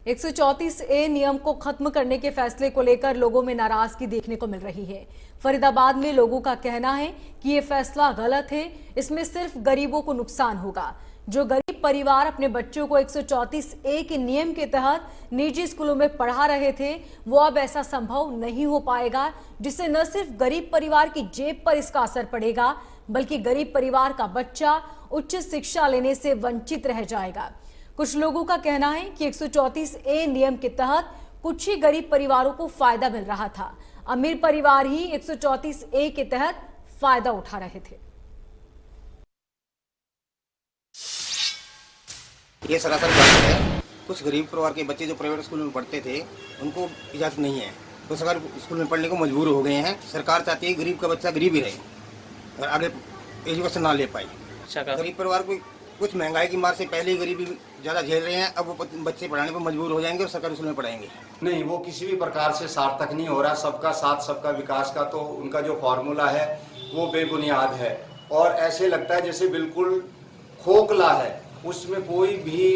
134 ए नियम को खत्म करने के फैसले को लेकर लोगों में नाराजगी देखने को मिल रही है। फरीदाबाद में लोगों का कहना है कि ये फैसला गलत है, इसमें सिर्फ गरीबों को नुकसान होगा। जो गरीब परिवार अपने बच्चों को 134 ए के नियम के तहत निजी स्कूलों में पढ़ा रहे थे, वो अब ऐसा संभव नहीं हो पाएगा, जिससे न सिर्फ गरीब परिवार की जेब पर इसका असर पड़ेगा, बल्कि गरीब परिवार का बच्चा उच्च शिक्षा लेने से वंचित रह जाएगा। कुछ लोगों का कहना है कि 134 ए नियम के तहत कुछ ही गरीब परिवारों को फायदा मिल रहा था, अमीर परिवार ही 134 ए के तहत फायदा उठा रहे थे। ये सरासर गलत है। कुछ गरीब परिवार के बच्चे जो प्राइवेट स्कूल में पढ़ते थे, उनको इजाजत नहीं है, तो सरकारी स्कूल में पढ़ने को मजबूर हो गए हैं। सरकार चाहती है गरीब का बच्चा गरीब ही रहे और आगे एजुकेशन ना ले पाए। गरीब परिवार को कुछ महंगाई की मार से पहले ही गरीबी ज़्यादा झेल रहे हैं, अब वो बच्चे पढ़ाने पर मजबूर हो जाएंगे और सरकारी स्कूल में पढ़ाएंगे। नहीं, वो किसी भी प्रकार से सार्थक नहीं हो रहा। सबका साथ सबका विकास का तो उनका जो फॉर्मूला है वो बेबुनियाद है और ऐसे लगता है जैसे बिल्कुल खोखला है। उसमें कोई भी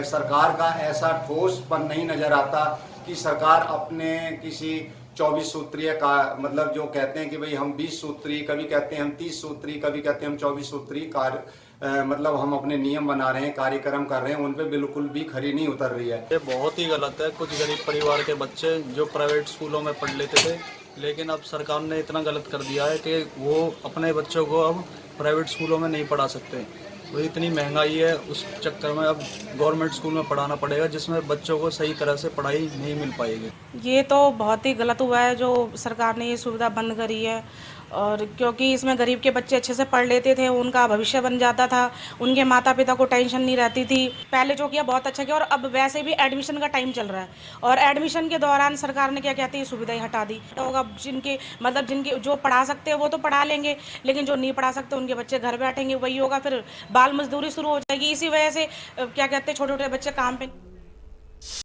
सरकार का ऐसा ठोसपन नहीं नजर आता कि सरकार अपने किसी 24 सूत्रीय का मतलब जो कहते हैं कि भाई हम 20 सूत्री, कभी कहते हैं हम 30 सूत्री, कभी कहते हैं हम 24 सूत्री कार्य मतलब हम अपने नियम बना रहे हैं, कार्यक्रम कर रहे हैं, उन पे बिल्कुल भी खरी नहीं उतर रही है। ये बहुत ही गलत है। कुछ गरीब परिवार के बच्चे जो प्राइवेट स्कूलों में पढ़ लेते थे, लेकिन अब सरकार ने इतना गलत कर दिया है कि वो अपने बच्चों को अब प्राइवेट स्कूलों में नहीं पढ़ा सकते। तो इतनी महंगाई है, उस चक्कर में अब गवर्नमेंट स्कूल में पढ़ाना पड़ेगा, जिसमें बच्चों को सही तरह से पढ़ाई नहीं मिल पाएगी। ये तो बहुत ही गलत हुआ है जो सरकार ने ये सुविधा बंद करी है, और क्योंकि इसमें गरीब के बच्चे अच्छे से पढ़ लेते थे, उनका भविष्य बन जाता था, उनके माता पिता को टेंशन नहीं रहती थी। पहले जो किया बहुत अच्छा किया, और अब वैसे भी एडमिशन का टाइम चल रहा है और एडमिशन के दौरान सरकार ने क्या कहती है सुविधाएं हटा दी। तो होगा जिनके जो पढ़ा सकते हैं वो तो पढ़ा लेंगे, लेकिन जो नहीं पढ़ा सकते उनके बच्चे घर बैठेंगे, वही होगा, फिर बाल मजदूरी शुरू हो जाएगी। इसी वजह से क्या कहते हैं छोटे छोटे बच्चे काम पे